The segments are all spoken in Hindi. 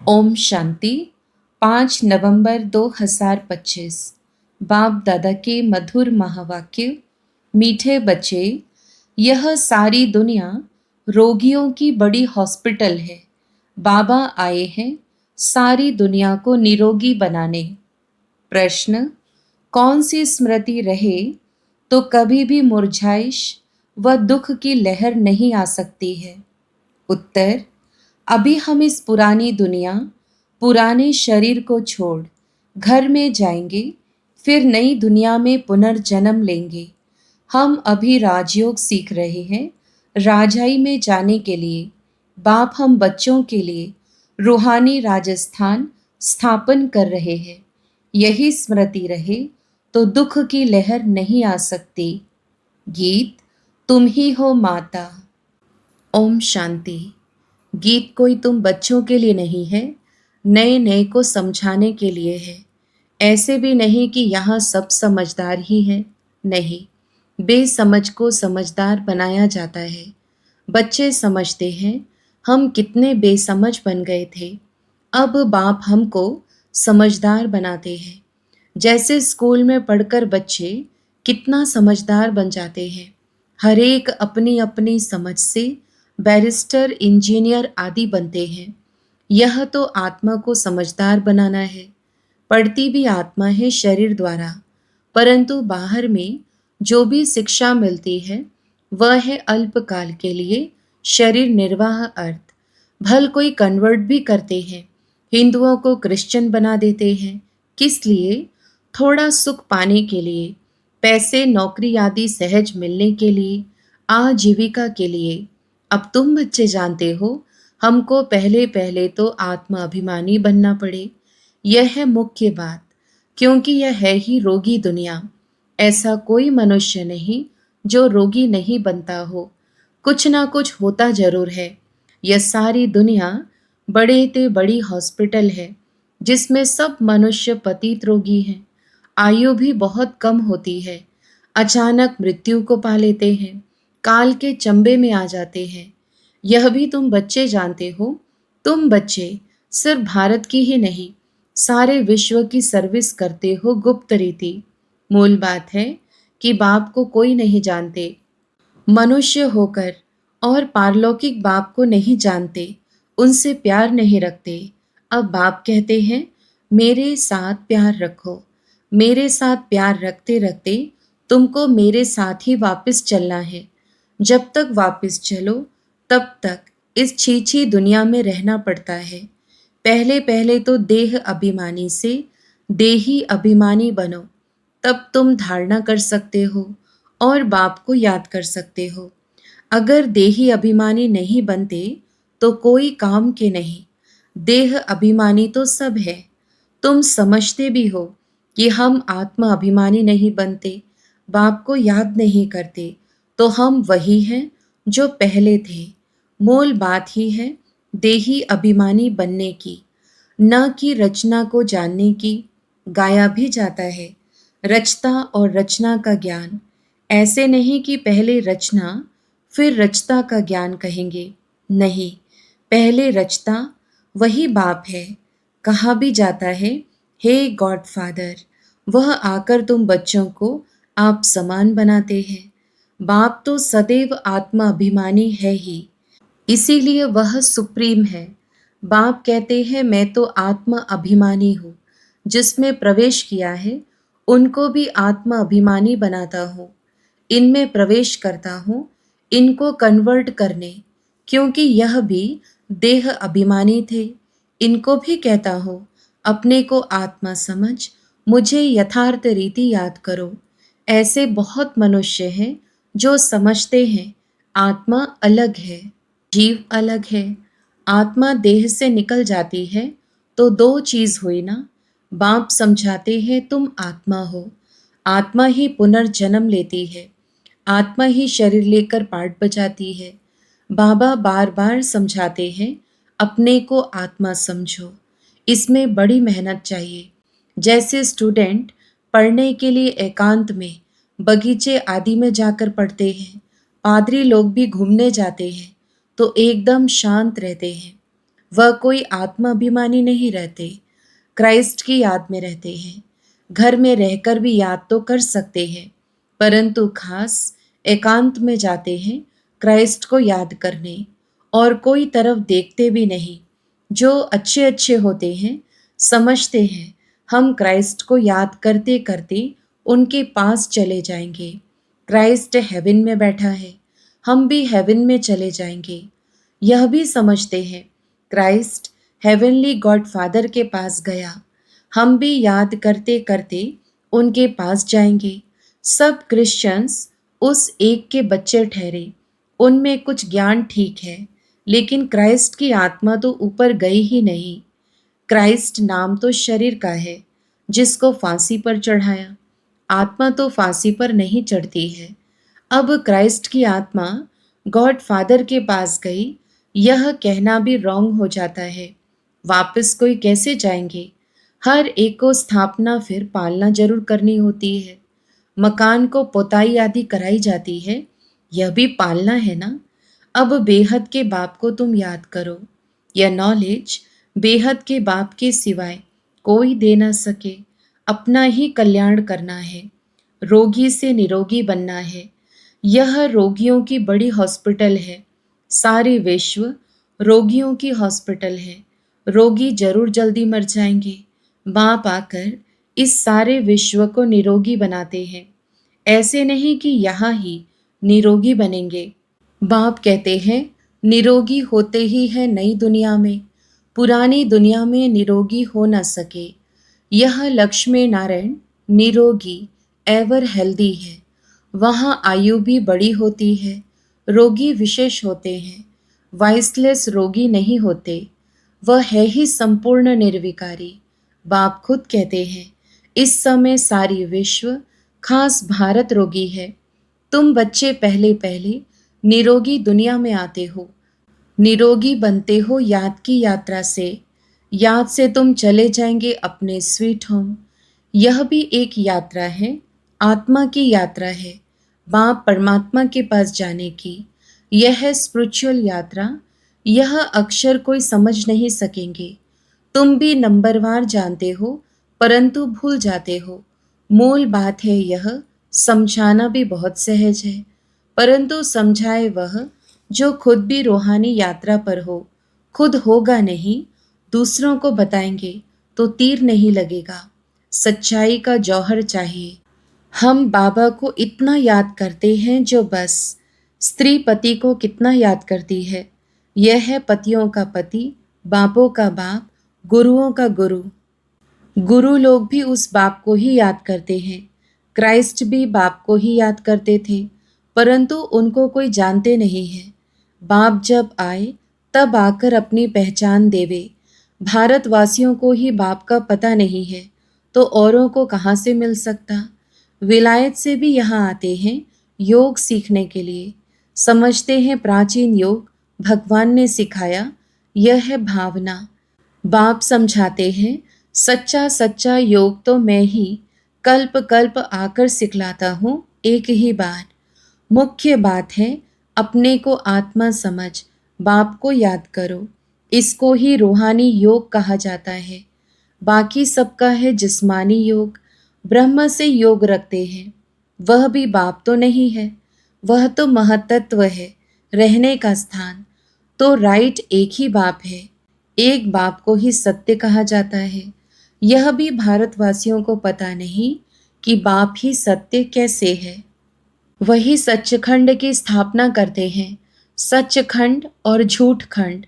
ओम शांति। 5 नवंबर 2025। बाप दादा के मधुर महावाक्य। मीठे बच्चे, यह सारी दुनिया रोगियों की बड़ी हॉस्पिटल है। बाबा आए हैं सारी दुनिया को निरोगी बनाने। प्रश्न, कौन सी स्मृति रहे तो कभी भी मुरझाइश व दुख की लहर नहीं आ सकती है? उत्तर, अभी हम इस पुरानी दुनिया, पुराने शरीर को छोड़ घर में जाएंगे, फिर नई दुनिया में पुनर्जन्म लेंगे। हम अभी राजयोग सीख रहे हैं राजाई में जाने के लिए। बाप हम बच्चों के लिए रूहानी राजस्थान स्थापन कर रहे हैं। यही स्मृति रहे तो दुख की लहर नहीं आ सकती। गीत, तुम ही हो माता। ओम शांति। गीत कोई तुम बच्चों के लिए नहीं है, नए नए को समझाने के लिए है। ऐसे भी नहीं कि यहाँ सब समझदार ही हैं, नहीं, बेसमझ को समझदार बनाया जाता है। बच्चे समझते हैं हम कितने बेसमझ बन गए थे, अब बाप हमको समझदार बनाते हैं। जैसे स्कूल में पढ़कर बच्चे कितना समझदार बन जाते हैं। हर एक अपनी अपनी समझ से बैरिस्टर, इंजीनियर आदि बनते हैं। यह तो आत्मा को समझदार बनाना है। पढ़ती भी आत्मा है शरीर द्वारा, परंतु बाहर में जो भी शिक्षा मिलती है वह है अल्पकाल के लिए, शरीर निर्वाह अर्थ। भल कोई कन्वर्ट भी करते हैं, हिंदुओं को क्रिश्चियन बना देते हैं। किस लिए? थोड़ा सुख पाने के लिए, पैसे नौकरी आदि सहज मिलने के लिए, आजीविका के लिए। अब तुम बच्चे जानते हो हमको पहले पहले तो आत्मा अभिमानी बनना पड़े। यह है मुख्य बात, क्योंकि यह है ही रोगी दुनिया। ऐसा कोई मनुष्य नहीं जो रोगी नहीं बनता हो, कुछ ना कुछ होता जरूर है। यह सारी दुनिया बड़े ते बड़ी हॉस्पिटल है, जिसमें सब मनुष्य पतित रोगी हैं। आयु भी बहुत कम होती है, अचानक मृत्यु को पा लेते हैं, काल के चंबे में आ जाते हैं। यह भी तुम बच्चे जानते हो। तुम बच्चे सिर्फ भारत की ही नहीं, सारे विश्व की सर्विस करते हो गुप्त रीति। मूल बात है कि बाप को कोई नहीं जानते, मनुष्य होकर, और पारलौकिक बाप को नहीं जानते, उनसे प्यार नहीं रखते। अब बाप कहते हैं मेरे साथ प्यार रखो। मेरे साथ प्यार रखते रखते तुमको मेरे साथ ही वापस चलना है। जब तक वापस चलो तब तक इस छीछी दुनिया में रहना पड़ता है। पहले पहले तो देह अभिमानी से देही अभिमानी बनो, तब तुम धारणा कर सकते हो और बाप को याद कर सकते हो। अगर देही अभिमानी नहीं बनते तो कोई काम के नहीं। देह अभिमानी तो सब है। तुम समझते भी हो कि हम आत्मा अभिमानी नहीं बनते, बाप को याद नहीं करते, तो हम वही हैं जो पहले थे। मूल बात ही है देही अभिमानी बनने की, न कि रचना को जानने की। गाया भी जाता है रचता और रचना का ज्ञान। ऐसे नहीं कि पहले रचना फिर रचता का ज्ञान कहेंगे, नहीं, पहले रचता वही बाप है। कहा भी जाता है हे गॉड फादर, वह आकर तुम बच्चों को आप समान बनाते हैं। बाप तो सदैव आत्मा अभिमानी है ही, इसीलिए वह सुप्रीम है। बाप कहते हैं मैं तो आत्मा अभिमानी हूँ। जिसमें प्रवेश किया है उनको भी आत्मा अभिमानी बनाता हूँ। इनमें प्रवेश करता हूँ इनको कन्वर्ट करने, क्योंकि यह भी देह अभिमानी थे। इनको भी कहता हूँ अपने को आत्मा समझ, मुझे यथार्थ रीति याद करो। ऐसे बहुत मनुष्य हैं जो समझते हैं आत्मा अलग है, जीव अलग है। आत्मा देह से निकल जाती है तो दो चीज हुई ना। बाप समझाते हैं तुम आत्मा हो, आत्मा ही पुनर्जन्म लेती है, आत्मा ही शरीर लेकर पाठ बजाती है। बाबा बार बार समझाते हैं अपने को आत्मा समझो। इसमें बड़ी मेहनत चाहिए। जैसे स्टूडेंट पढ़ने के लिए एकांत में बगीचे आदि में जाकर पढ़ते हैं, पादरी लोग भी घूमने जाते हैं तो एकदम शांत रहते हैं। वह कोई आत्माभिमानी नहीं रहते, क्राइस्ट की याद में रहते हैं। घर में रहकर भी याद तो कर सकते हैं, परंतु खास एकांत में जाते हैं क्राइस्ट को याद करने, और कोई तरफ देखते भी नहीं। जो अच्छे अच्छे होते हैं समझते हैं हम क्राइस्ट को याद करते करते उनके पास चले जाएंगे। क्राइस्ट हेवन में बैठा है, हम भी हेवन में चले जाएंगे। यह भी समझते हैं क्राइस्ट हेवनली गॉड फादर के पास गया, हम भी याद करते करते उनके पास जाएंगे। सब क्रिश्चियंस उस एक के बच्चे ठहरे, उनमें कुछ ज्ञान ठीक है, लेकिन क्राइस्ट की आत्मा तो ऊपर गई ही नहीं। क्राइस्ट नाम तो शरीर का है जिसको फांसी पर चढ़ाया, आत्मा तो फांसी पर नहीं चढ़ती है। अब क्राइस्ट की आत्मा गॉड फादर के पास गई, यह कहना भी रॉन्ग हो जाता है। वापस कोई कैसे जाएंगे? हर एक को स्थापना फिर पालना जरूर करनी होती है। मकान को पोताई आदि कराई जाती है, यह भी पालना है ना। अब बेहद के बाप को तुम याद करो। यह नॉलेज बेहद के बाप के सिवाय कोई दे ना सके। अपना ही कल्याण करना है, रोगी से निरोगी बनना है। यह रोगियों की बड़ी हॉस्पिटल है, सारे विश्व रोगियों की हॉस्पिटल है। रोगी जरूर जल्दी मर जाएंगे, बाप आकर इस सारे विश्व को निरोगी बनाते हैं। ऐसे नहीं कि यहाँ ही निरोगी बनेंगे। बाप कहते हैं निरोगी होते ही है नई दुनिया में, पुरानी दुनिया में निरोगी हो न सके। यह लक्ष्मी नारायण निरोगी एवर हेल्दी है, वहाँ आयु भी बड़ी होती है, रोगी विशेष होते हैं, वाइसलेस रोगी नहीं होते। वह है ही संपूर्ण निर्विकारी। बाप खुद कहते हैं इस समय सारी विश्व खास भारत रोगी है। तुम बच्चे पहले पहले निरोगी दुनिया में आते हो, निरोगी बनते हो याद की यात्रा से। याद से तुम चले जाएंगे अपने स्वीट होम। यह भी एक यात्रा है, आत्मा की यात्रा है, बाप परमात्मा के पास जाने की। यह है स्पिरिचुअल यात्रा। यह अक्षर कोई समझ नहीं सकेंगे। तुम भी नंबरवार जानते हो, परंतु भूल जाते हो। मूल बात है यह, समझाना भी बहुत सहज है, परंतु समझाए वह जो खुद भी रूहानी यात्रा पर हो। खुद होगा नहीं, दूसरों को बताएंगे तो तीर नहीं लगेगा। सच्चाई का जौहर चाहिए। हम बाबा को इतना याद करते हैं जो बस स्त्री पति को कितना याद करती है। यह है पतियों का पति, बापों का बाप, गुरुओं का गुरु। गुरु लोग भी उस बाप को ही याद करते हैं। क्राइस्ट भी बाप को ही याद करते थे, परंतु उनको कोई जानते नहीं है। बाप जब आए तब आकर अपनी पहचान देवे। भारतवासियों को ही बाप का पता नहीं है, तो औरों को कहाँ से मिल सकता। विलायत से भी यहाँ आते हैं योग सीखने के लिए। समझते हैं प्राचीन योग भगवान ने सिखाया, यह है भावना। बाप समझाते हैं सच्चा सच्चा योग तो मैं ही कल्प कल्प आकर सिखलाता हूँ एक ही बार। मुख्य बात है अपने को आत्मा समझ, बाप को याद करो। इसको ही रूहानी योग कहा जाता है। बाकी सबका है जिस्मानी योग। ब्रह्म से योग रखते हैं, वह भी बाप तो नहीं है, वह तो महतत्व है, रहने का स्थान। तो राइट एक ही बाप है, एक बाप को ही सत्य कहा जाता है। यह भी भारतवासियों को पता नहीं कि बाप ही सत्य कैसे है। वही सच्चखंड की स्थापना करते हैं, सच्चखंड और झूठखंड।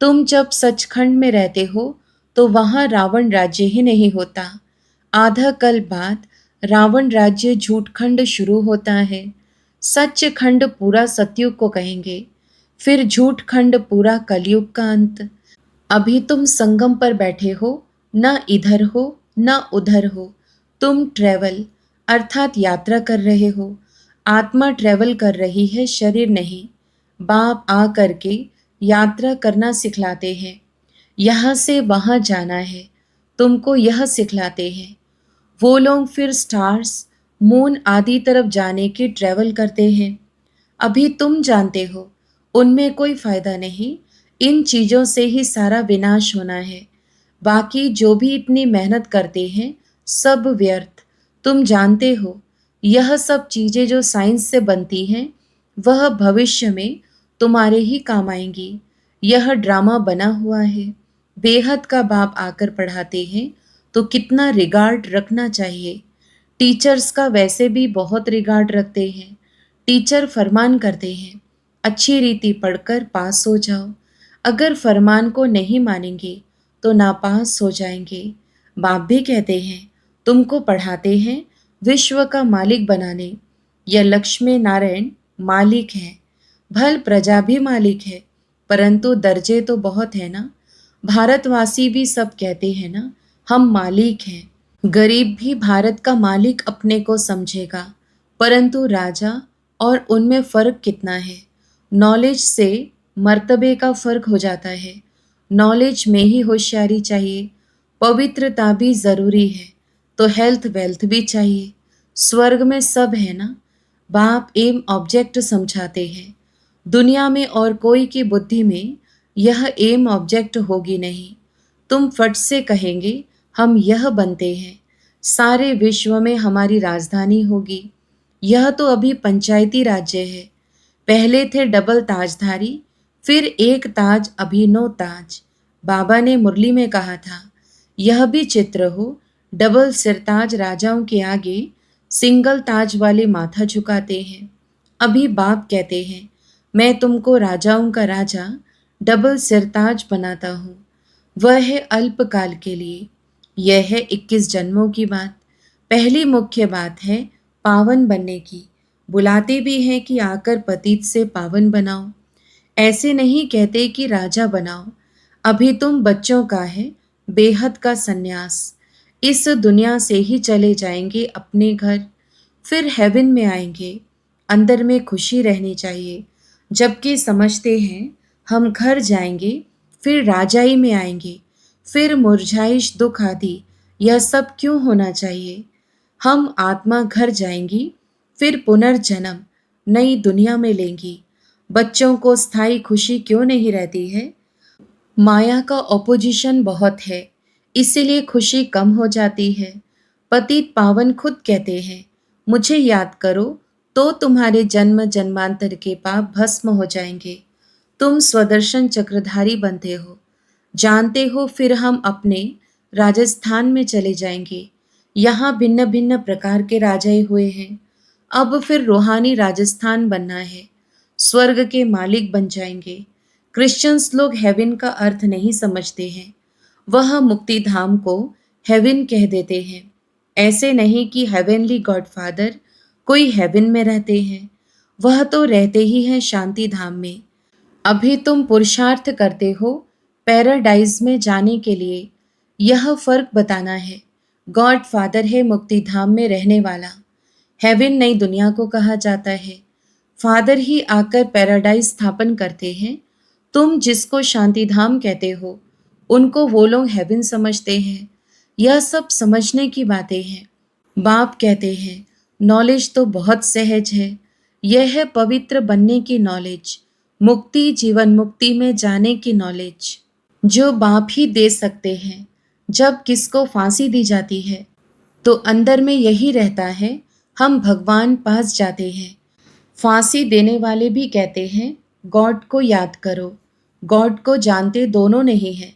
तुम जब सचखंड में रहते हो तो वहाँ रावण राज्य ही नहीं होता। आधा कल बाद रावण राज्य झूठखंड शुरू होता है। सच्चखंड पूरा सतयुग को कहेंगे, फिर झूठखंड पूरा कलयुग का अंत। अभी तुम संगम पर बैठे हो, न इधर हो न उधर हो। तुम ट्रेवल अर्थात यात्रा कर रहे हो। आत्मा ट्रेवल कर रही है, शरीर नहीं। बाप आ करके यात्रा करना सिखलाते हैं। यहाँ से वहाँ जाना है, तुमको यह सिखलाते हैं। वो लोग फिर स्टार्स, मून आदि तरफ जाने की ट्रेवल करते हैं। अभी तुम जानते हो उनमें कोई फायदा नहीं, इन चीज़ों से ही सारा विनाश होना है। बाकी जो भी इतनी मेहनत करते हैं सब व्यर्थ। तुम जानते हो यह सब चीज़ें जो साइंस से बनती हैं वह भविष्य में तुम्हारे ही काम आएंगी। यह ड्रामा बना हुआ है। बेहद का बाप आकर पढ़ाते हैं तो कितना रिगार्ड रखना चाहिए। टीचर्स का वैसे भी बहुत रिगार्ड रखते हैं। टीचर फरमान करते हैं अच्छी रीति पढ़कर पास हो जाओ। अगर फरमान को नहीं मानेंगे तो नापास हो जाएंगे। बाप भी कहते हैं तुमको पढ़ाते हैं विश्व का मालिक बनाने। यह लक्ष्मी नारायण मालिक है। भल प्रजा भी मालिक है, परंतु दर्जे तो बहुत है ना। भारतवासी भी सब कहते हैं ना हम मालिक हैं। गरीब भी भारत का मालिक अपने को समझेगा, परंतु राजा और उनमें फर्क कितना है। नॉलेज से मर्तबे का फर्क हो जाता है। नॉलेज में ही होशियारी चाहिए। पवित्रता भी जरूरी है तो हेल्थ वेल्थ भी चाहिए। स्वर्ग में सब है ना। बाप एम ऑब्जेक्ट समझाते हैं। दुनिया में और कोई की बुद्धि में यह एम ऑब्जेक्ट होगी नहीं। तुम फट से कहेंगे हम यह बनते हैं, सारे विश्व में हमारी राजधानी होगी। यह तो अभी पंचायती राज्य है। पहले थे डबल ताजधारी, फिर एक ताज अभी 9 ताज। बाबा ने मुरली में कहा था यह भी चित्र हो। डबल सिरताज राजाओं के आगे सिंगल ताज वाले माथा झुकाते हैं। अभी बाप कहते हैं मैं तुमको राजाओं का राजा डबल सिरताज बनाता हूँ। वह है अल्पकाल के लिए। यह है 21 जन्मों की बात। पहली मुख्य बात है पावन बनने की। बुलाते भी हैं कि आकर पतित से पावन बनाओ। ऐसे नहीं कहते कि राजा बनाओ। अभी तुम बच्चों का है बेहद का सन्यास। इस दुनिया से ही चले जाएंगे अपने घर, फिर हेवन में आएंगे। अंदर में खुशी रहनी चाहिए, जबकि समझते हैं हम घर जाएंगे फिर राजाई में आएंगे, फिर मुरझाइश दुख आदि यह सब क्यों होना चाहिए। हम आत्मा घर जाएंगी फिर पुनर्जन्म नई दुनिया में लेंगी। बच्चों को स्थायी खुशी क्यों नहीं रहती है। माया का ऑपोजिशन बहुत है, इसीलिए खुशी कम हो जाती है। पतित पावन खुद कहते हैं मुझे याद करो तो तुम्हारे जन्म जन्मांतर के पाप भस्म हो जाएंगे। तुम स्वदर्शन चक्रधारी बनते हो, जानते हो। फिर हम अपने राजस्थान में चले जाएंगे। यहाँ भिन्न भिन्न प्रकार के राजाए हुए हैं। अब फिर रूहानी राजस्थान बनना है। स्वर्ग के मालिक बन जाएंगे। क्रिश्चियंस लोग हेवन का अर्थ नहीं समझते हैं। वह मुक्ति धाम को हेवन कह देते हैं। ऐसे नहीं कि हेवनली गॉडफादर कोई हेवन में रहते हैं। वह तो रहते ही हैं शांति धाम में। अभी तुम पुरुषार्थ करते हो पैराडाइज में जाने के लिए। यह फर्क बताना है। गॉड फादर है मुक्ति धाम में रहने वाला। हेवन नई दुनिया को कहा जाता है। फादर ही आकर पैराडाइज स्थापन करते हैं। तुम जिसको शांति धाम कहते हो उनको वो लोग हेवन समझते हैं। यह सब समझने की बातें हैं। बाप कहते हैं नॉलेज तो बहुत सहज है। यह है पवित्र बनने की नॉलेज, मुक्ति जीवन मुक्ति में जाने की नॉलेज, जो बाप ही दे सकते हैं। जब किसको फांसी दी जाती है तो अंदर में यही रहता है हम भगवान पास जाते हैं। फांसी देने वाले भी कहते हैं गॉड को याद करो। गॉड को जानते दोनों नहीं हैं।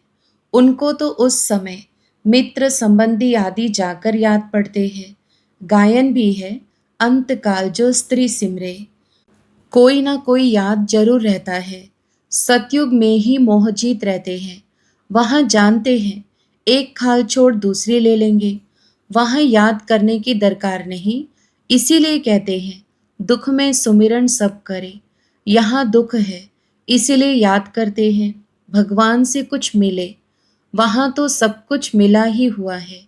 उनको तो उस समय मित्र संबंधी आदि जाकर याद पड़ते हैं। गायन भी है अंतकाल जो स्त्री सिमरे। कोई ना कोई याद जरूर रहता है। सतयुग में ही मोहजीत रहते हैं। वहाँ जानते हैं एक खाल छोड़ दूसरी ले लेंगे। वहाँ याद करने की दरकार नहीं। इसीलिए कहते हैं दुख में सुमिरन सब करे। यहाँ दुख है इसीलिए याद करते हैं भगवान से कुछ मिले। वहाँ तो सब कुछ मिला ही हुआ है।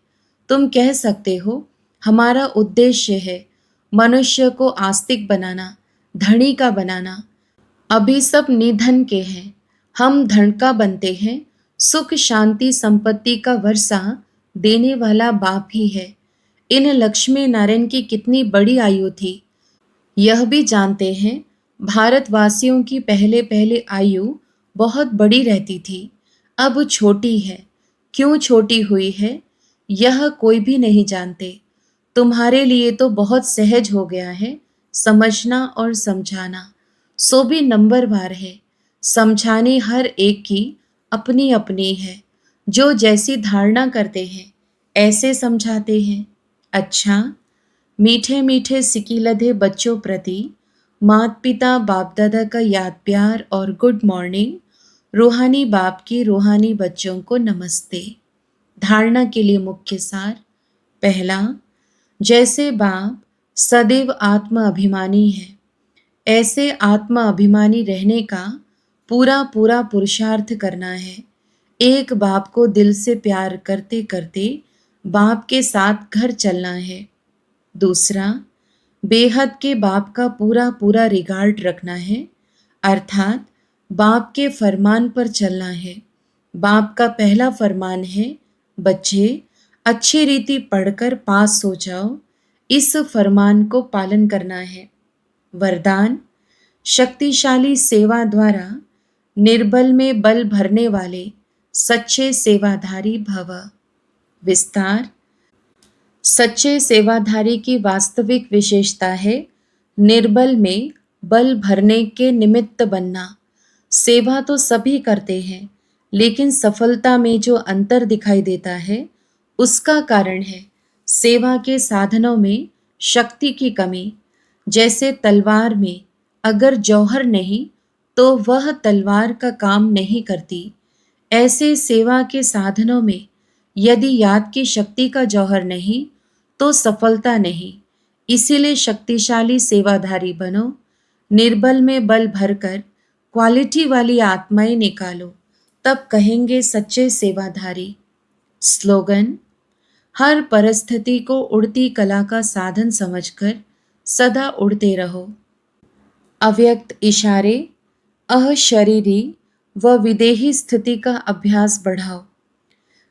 तुम कह सकते हो हमारा उद्देश्य है मनुष्य को आस्तिक बनाना, धनी का बनाना। अभी सब निधन के हैं, हम धन का बनते हैं। सुख शांति संपत्ति का वर्षा देने वाला बाप ही है। इन लक्ष्मी नारायण की कितनी बड़ी आयु थी यह भी जानते हैं। भारतवासियों की पहले पहले आयु बहुत बड़ी रहती थी, अब छोटी है। क्यों छोटी हुई है, यह कोई भी नहीं जानते। तुम्हारे लिए तो बहुत सहज हो गया है समझना और समझाना, सो भी नंबरवार है। समझाने हर एक की अपनी अपनी है। जो जैसी धारणा करते हैं ऐसे समझाते हैं। अच्छा, मीठे मीठे सिकीलधे बच्चों प्रति माता पिता बाप दादा का याद प्यार और गुड मॉर्निंग। रूहानी बाप की रूहानी बच्चों को नमस्ते। धारणा के लिए मुख्य सार। पहला, जैसे बाप सदैव आत्म अभिमानी है, ऐसे आत्म अभिमानी रहने का पूरा पूरा पुरुषार्थ करना है। एक बाप को दिल से प्यार करते करते बाप के साथ घर चलना है। दूसरा, बेहद के बाप का पूरा पूरा रिगार्ड रखना है, अर्थात बाप के फरमान पर चलना है। बाप का पहला फरमान है, बच्चे अच्छी रीति पढ़कर पास हो जाओ। इस फरमान को पालन करना है। वरदान, शक्तिशाली सेवा द्वारा निर्बल में बल भरने वाले सच्चे सेवाधारी भव। विस्तार, सच्चे सेवाधारी की वास्तविक विशेषता है निर्बल में बल भरने के निमित्त बनना। सेवा तो सभी करते हैं, लेकिन सफलता में जो अंतर दिखाई देता है उसका कारण है सेवा के साधनों में शक्ति की कमी। जैसे तलवार में अगर जौहर नहीं तो वह तलवार का काम नहीं करती, ऐसे सेवा के साधनों में यदि याद की शक्ति का जौहर नहीं तो सफलता नहीं। इसीलिए शक्तिशाली सेवाधारी बनो। निर्बल में बल भरकर क्वालिटी वाली आत्माएं निकालो, तब कहेंगे सच्चे सेवाधारी। स्लोगन, हर परिस्थिति को उड़ती कला का साधन समझकर सदा उड़ते रहो। अव्यक्त इशारे, अशरीरी व विदेही स्थिति का अभ्यास बढ़ाओ।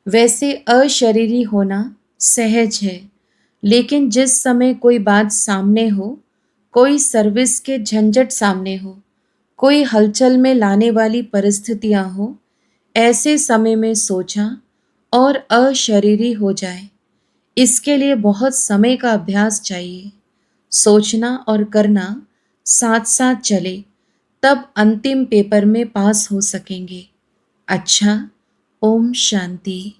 वैसे अशरीरी होना सहज है, लेकिन जिस समय कोई बात सामने हो, कोई सर्विस के झंझट सामने हो, कोई हलचल में लाने वाली परिस्थितियां हो, ऐसे समय में सोचा और अशरीरी हो जाए, इसके लिए बहुत समय का अभ्यास चाहिए। सोचना और करना साथ साथ चले, तब अंतिम पेपर में पास हो सकेंगे। अच्छा, ओम शांति।